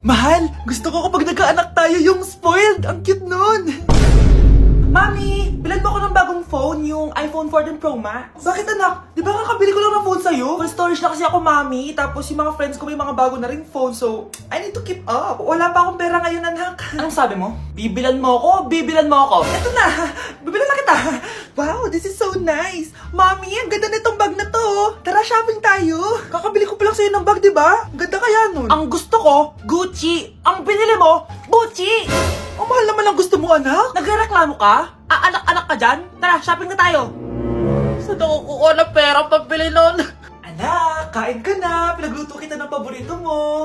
Mahal, gusto ko kapag nagkaanak tayo yung spoiled. Ang cute nun. Mami, bilan mo ako ng bagong phone, yung iPhone 14 Pro Max. Bakit anak? Di ba kakabili ko lang ng phone sa'yo? Full storage na kasi ako, Mami. Tapos yung mga friends ko may mga bago na ring phone, so I need to keep up. Wala pa akong pera ngayon, anak. Anong sabi mo? Bibilan mo ako? Bibilan mo ako? Eto na, bibilan na kita. Wow, this is so nice. Mami, ang ganda nitong bag na to. Tara, shopping tayo. Kakabili ko pa lang sa'yo ng bag, di ba? Ang ganda kaya nun. Ang gusto ko, Gucci. Ang binili mo, Gucci. Ang mahal naman ang gusto mo, anak. Nagreklamo ka? Anak-anak ka dyan? Tara, shopping na tayo. Saan ako kukuha ng pera pambili nun? Anak, kain ka na. Pinagluto kita ng paborito mo.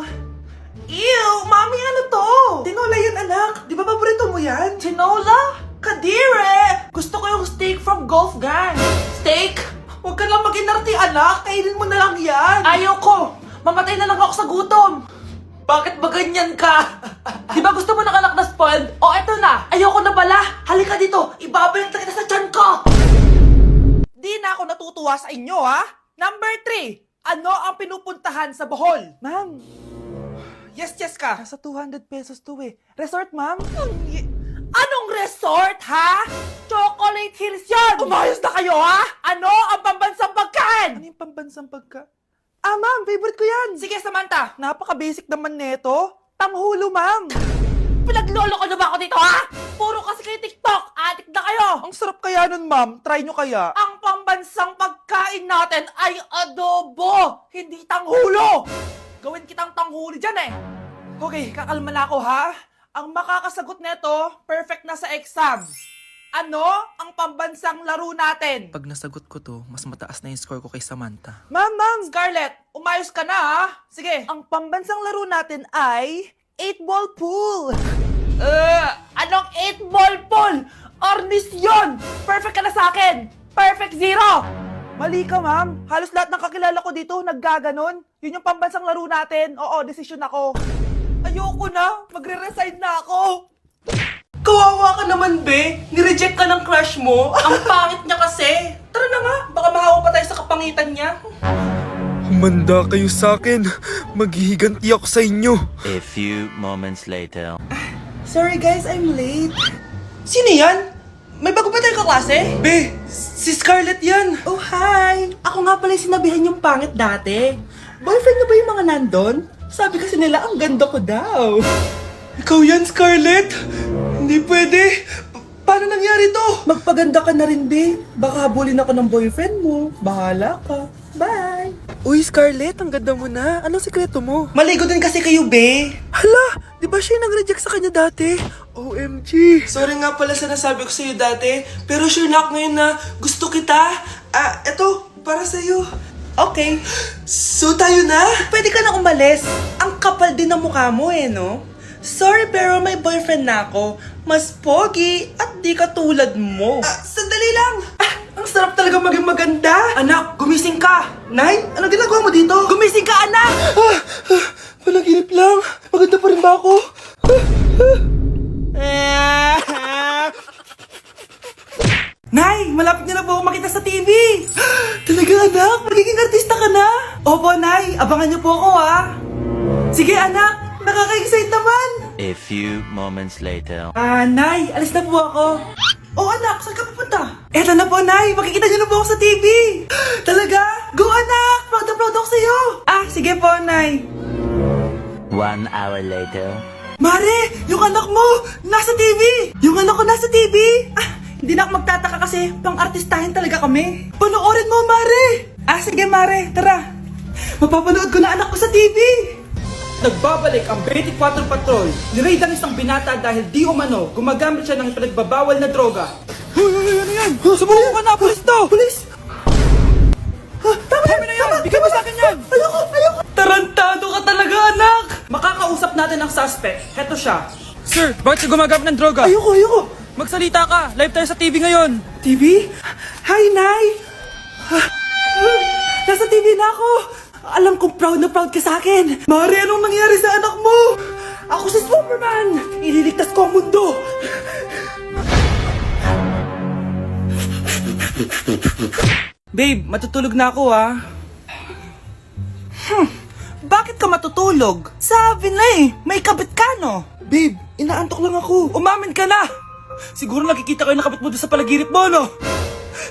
Ew, Mami, ano to? Tinola yun, anak. Di ba paborito mo yan? Tinola? Kadire! Gusto ko yung steak from Golf Gang. Steak? Huwag ka lang mag-inarti, anak. Kainin mo na lang yan. Ayoko. Mamatay na lang ako sa gutom. Bakit ba ganyan ka? Di ba gusto mo ng anak na spoiled? O eto na, ayoko na pala. Halika dito, ibabalik na kita sa tiyan ko. Di na ako natutuwa sa inyo, ha? Number 3, ano ang pinupuntahan sa Bohol? Ma'am, yes ka. Nasa 200 pesos to eh. Resort, ma'am? Anong resort, ha? Chocolate Hills yun! Umayos na kayo, ha? Ano ang pambansang pagkain? Ano yung pambansang pagkain? Ah, ma'am, favorite ko yan. Sige, Samantha. Napaka-basic naman neto. Tanghulo, ma'am. Pinaglolo ko na ba ako dito, ha? Puro kasi kayo TikTok. Adik na kayo. Ang sarap kaya nun, ma'am. Try nyo kaya. Ang pambansang pagkain natin ay adobo, hindi tanghulo. Gawin kitang tanghuli dyan, eh. Okay, kakalma na ako, ha? Ang makakasagot neto, perfect na sa exam. Ano ang pambansang laro natin? Pag nasagot ko to, mas mataas na yung score ko kay Samantha. Ma'am! Scarlett, umayos ka na, ha? Sige. Ang pambansang laro natin ay 8-ball pool. Anong 8-ball pool? Ornis yun! Perfect ka na sa akin! Perfect 0! Mali ka, ma'am. Halos lahat ng kakilala ko dito naggaganon. Yun yung pambansang laro natin. Oo, desisyon ako. Ayoko na. Magre-resign na ako. Kawawa ka naman, be. Nireject ka ng crush mo. Ang pangit niya kasi. Tara na nga, baka mahawa pa tayo sa kapangitan niya. Humanda kayo sa akin. Maghihiganti ako sa inyo. A few moments later. Sorry guys, I'm late. Sino yan? May bago ba tayong kaklase? Be, si Scarlett yan. Oh, hi. Ako nga pala yung sinabihan yung pangit dati. Boyfriend na ba yung mga nandun? Sabi kasi nila, ang ganda ko daw. Ikaw yan, Scarlett? Hindi pwede. Paano nangyari to? Magpaganda ka na rin, be. Baka habulin ako ng boyfriend mo. Bahala ka. Bye. Uy, Scarlett, ang ganda mo na. Anong sikreto mo? Maligo din kasi kayo, be. Hala, di ba siya yung nag-reject sa kanya dati? OMG. Sorry nga pala sa nasabi ko sa'yo dati. Pero sure na ako ngayon na gusto kita. Eto, para sa'yo. Okay. So tayo na? Pwede ka na umalis. Ang kapal din ng mukha mo eh, no? Sorry pero may boyfriend na ako. Mas pogi at di katulad mo. Sandali lang. Ang sarap talaga maging maganda. Anak, gumising ka. Nay, ano ginagawa mo dito? Gumising ka, anak! Panaginip lang. Maganda pa rin ba ako? Nay, malapit niyo na po ako makita sa TV. Talaga, anak? Magiging artista ka na? Opo, Nay. Abangan niyo po ako, ha? Sige, anak. Nakaka-excite naman. A few moments later. Nay, alis na po ako. Oh, anak, saan ka pupunta? Eto na po, Nay. Makikita niyo na po ako sa TV. Talaga? Go, anak. Proud na proud ako sa'yo. Sige po, Nay. 1 hour later. Mare, yung anak mo, nasa TV. Yung anak ko nasa TV. Hindi na ako magtataka kasi pang-artistahin talaga kami. Panoorin mo, Mare. Sige, Mare. Tara. Mapapanood ko na anak ko sa TV. Nagbabalik ang 24 Patrol. Niraid ang isang binata dahil di umano gumagamit siya ng ipinagbabawal na droga. Hoy, ano yan? Sumuko ka na, pulis to! Pulis! Tama na yan! Bigyan mo sa akin yan! Ayoko! Tarantado ka talaga, anak! Makakausap natin ang suspect. Heto siya. Sir, bakit ka gumagamit ng droga? Ayoko! Magsalita ka. Live tayo sa TV ngayon. TV? Hi, Nay! Nasa TV na ako! Alam kong proud na proud ka sa akin! Mare, anong nangyari sa anak mo? Ako si Superman! Ililigtas ko ang mundo! Babe, matutulog na ako, ha? Bakit Bakit ka matutulog? Sabi na eh, may kabit ka no? Babe, inaantok lang ako. Umamin ka na! Siguro nakikita ko yung nakabit mo doon sa palagirit mo, no?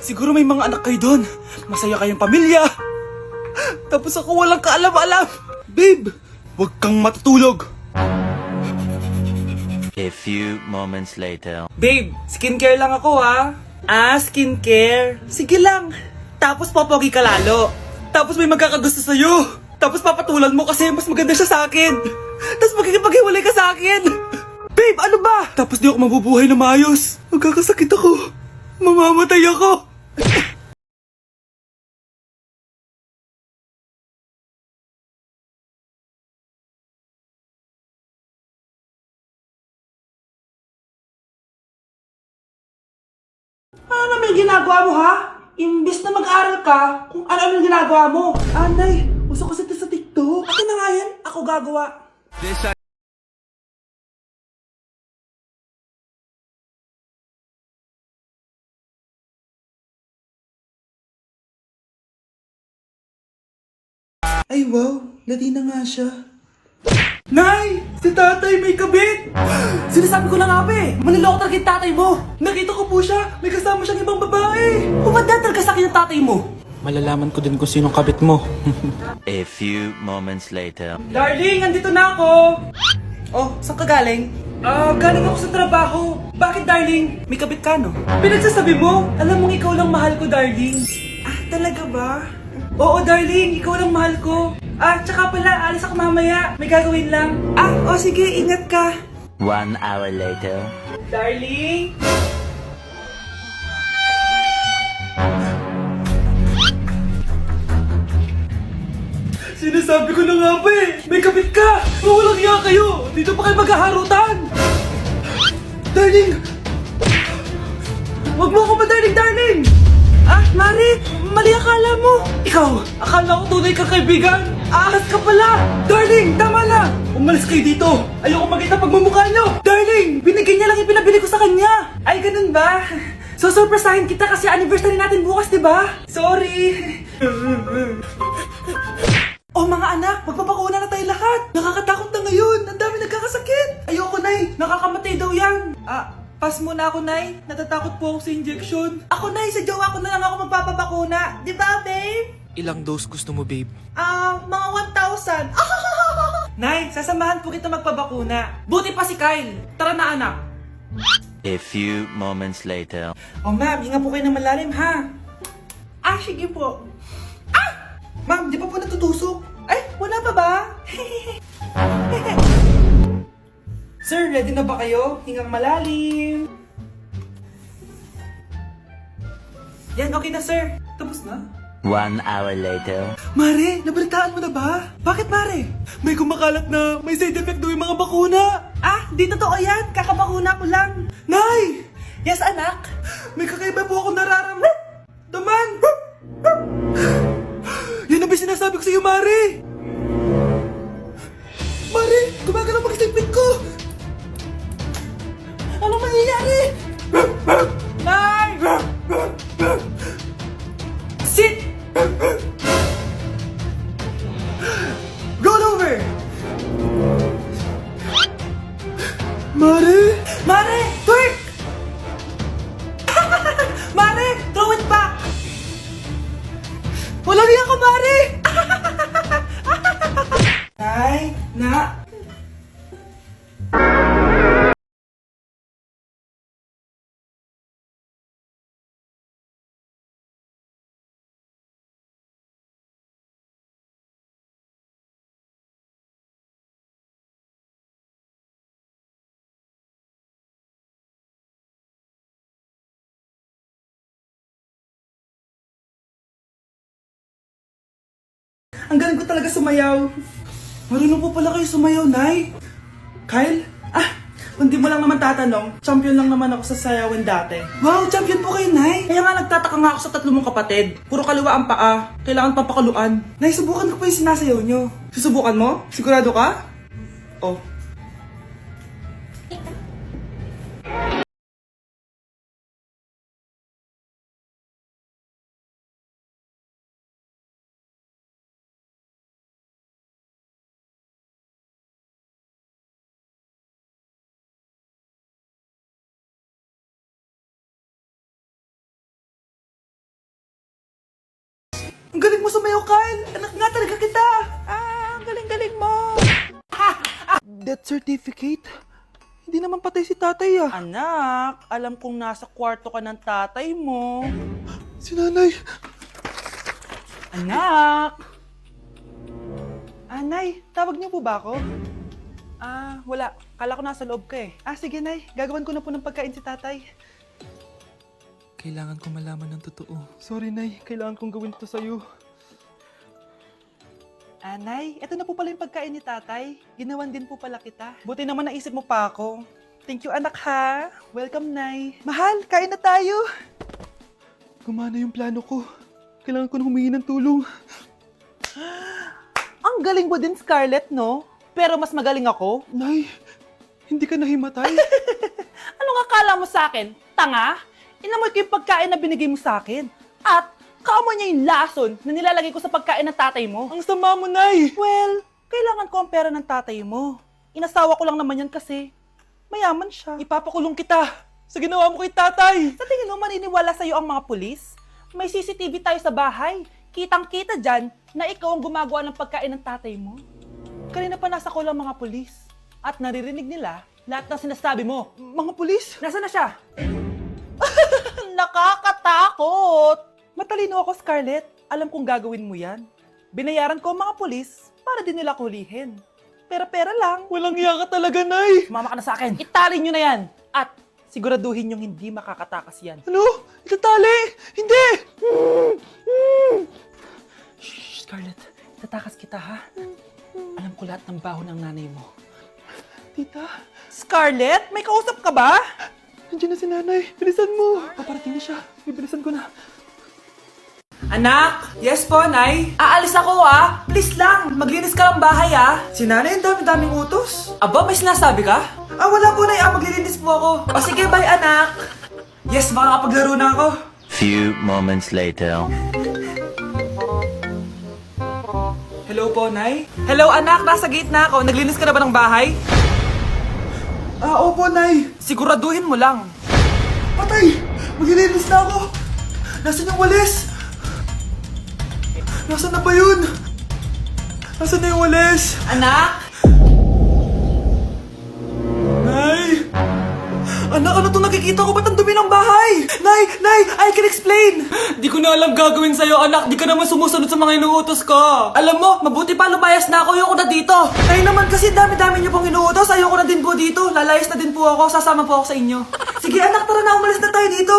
Siguro may mga anak kayo doon. Masaya kayong pamilya. Tapos ako walang kaalam-alam. Babe, huwag kang matutulog. A few moments later. Babe, skincare lang ako ha. Ah, skincare. Sige lang. Tapos popogi ka lalo. Tapos may magkakagusto sa'yo. Tapos papatulan mo kasi mas maganda siya sa akin. Tapos magkikipaghiwalay ka sa akin. Babe, ano ba? Tapos di ako mabubuhay na maayos. Magkakasakit ako. Mamamatay ako. Ano may ginagawa mo ha? Imbis na mag-aral ka, kung ano-ano yung ginagawa mo. Anay, uso kasi ito sa TikTok. Akin na nga yan, ako gagawa. Ay wow, lati na nga siya. Nay! Si tatay may kabit! Sinasabi ko na nga ba eh! Maniloko talaga yung tatay mo! Nakita ko po siya! May kasama siyang ibang babae! Umanda talaga sa akin yung tatay mo! Malalaman ko din kung sinong kabit mo. A few moments later. Darling, andito na ako! Oh, saan ka galing? Galing ako sa trabaho. Bakit, darling? May kabit ka, no? Pinagsasabi mo? Alam mong ikaw lang mahal ko, darling. Ah, talaga ba? Oo, darling. Ikaw lang mahal ko. Tsaka pala, alis ako mamaya. May gagawin lang. Sige. Ingat ka. 1 hour later. Darling? Sinasabi ko na nga ba eh! May kabit ka! Mawalang iya kayo! Dito pa kayo maghaharutan! Darling! Huwag mo ako ba, darling! Mari! Mali akala mo! Ikaw! Akala ko tunay kang kaibigan! Ahas ka pala! Darling! Tama na! Umalis kayo dito! Ayoko makita pagmumukha nyo! Darling! Binigyan niya lang yung pinabili ko sa kanya! Ay, ganun ba? So, surpresahin kita kasi anniversary natin bukas, di ba? Sorry! Oh mga anak, magpapakuna na tayo lahat! Nakakatakot na ngayon! Ang dami nagkakasakit! Ayoko, Nay! Nakakamatay daw yan! Pass muna ako, Nay. Natatakot po ako sa injection. Ako, Nay, sa jowa ko na lang ako magpapabakuna. Di ba, babe? Ilang dose gusto mo, babe? Mga 1,000. Nay, sasamahan po kita magpabakuna. Buti pa si Kyle. Tara na, anak. A few moments later. Oh, ma'am, hinga po kayo ng malalim, ha? Sige po. Ma'am, di pa po natutusok? Ay, wala pa ba? Sir, ready na ba kayo? Hingang malalim. Yan, okay na, sir. Tapos na? 1 hour later. Mare, nabalitaan mo na ba? Bakit, Mare? May kumakalat na may side effect daw yung mga bakuna. Di totoo yan. Kakabakuna ko lang. Nay! Yes, anak? May kakaiba po ako nararamdaman. Yan na ba sinasabi ko sa iyo, Mare? Mare, gumagalaw pag-isipin ko. Ano mangyayari? Nay! Sit! Roll over! Mare! Mare! Twerk! Mare! Throw it back! Walang iya ka, Mare! Nay! Na! Ang galing ko talaga sumayaw. Marunong po pala kayo sumayaw, Nay. Kyle? Kung di mo lang naman tatanong, champion lang naman ako sa sayawan dati. Wow, champion po kayo, Nay. Kaya nga nagtataka nga ako sa tatlo mong kapatid. Puro kaliwa ang paa. Kailangan papakaluan. Nay, subukan ko pa yung sinasayaw nyo. Susubukan mo? Sigurado ka? Oh. Ang galing mo sumayaw, Kyle! Anak nga talaga kita! Ang galing-galing mo! Death certificate? Hindi naman patay si tatay ah. Anak, alam kong nasa kwarto ka ng tatay mo. Si nanay! Anak! Nay, tawag niyo po ba ako? Wala. Kala ko nasa loob ka eh. Sige, Nay. Gagawan ko na po ng pagkain si tatay. Kailangan ko malaman ng totoo. Sorry, Nay. Kailangan kong gawin ito sa'yo. Nay, ito na po pala yung pagkain ni tatay. Ginawan din po pala kita. Buti naman naisip mo pa ako. Thank you, anak ha. Welcome, Nay. Mahal, kain na tayo. Gumana yung plano ko. Kailangan ko na humingi ng tulong. Ang galing mo din, Scarlett, no? Pero mas magaling ako. Nay, hindi ka nahimatay. Anong akala mo sa akin? Tanga? Inamoy ko yung pagkain na binigay mo sa akin. At kaamoy niya yung lason na nilalagay ko sa pagkain ng tatay mo. Ang sama mo, Nay. Well, kailangan ko ang pera ng tatay mo. Inasawa ko lang naman yan kasi mayaman siya. Ipapakulong kita sa ginawa mo kay tatay. Sa tingin mo maniniwala sa'yo ang mga pulis? May CCTV tayo sa bahay. Kitang-kita dyan na ikaw ang gumagawa ng pagkain ng tatay mo. Kanina pa nasa kulang mga pulis. At naririnig nila lahat ng sinasabi mo. Mga pulis? Nasaan na siya? Nakakatakot! Matalino ako, Scarlett. Alam kong gagawin mo yan. Binayaran ko ang mga pulis para din nila kulihin. Pera-pera lang. Walang iya ka talaga, Nay. Sumama ka na sa akin. Itali nyo na yan. At siguraduhin yung hindi makakatakas yan. Ano? Itatali? Hindi! Shh, Scarlett. Itatakas kita, ha? Alam ko lahat ng baho ng nanay mo. Tita, Scarlett, may kausap ka ba? nandiyan na si nanay. Bilisan mo. Paparating na siya. Bibilisan ko na. Anak! Yes po, Nay. Aalis ako, ah! Please lang, maglinis ka ng bahay, ah! Si nanay, ang dami-daming utos. Aba, may sinasabi ka? Wala po, Nay. Maglilinis po ako. Sige, bye, anak! Yes, makakapaglaro na ako. Few moments later. Hello po, Nay. Hello, anak! Nasa gate na ako. Naglinis ka na ba ng bahay? Opo, Nay. Siguraduhin mo lang. Patay! Maglilinis na ako. Nasaan yung walis? Nasaan na ba yun? Nasaan na yung walis? Anak! Nay! Anak, ano itong nakikita ko? Ba't ang dumi ng bahay? Nay! Nay! I can explain! Di ko na alam gagawin sa'yo, anak. Di ka naman sumusunod sa mga inuutos ko. Alam mo, mabuti pa lumayas na ako. Ayoko na dito. Nay naman kasi dami-dami niyo pong inuutos. Ayoko na din po dito. Lalayas na din po ako. Sasama po ako sa inyo. Sige anak, tara na. Umalis na tayo dito.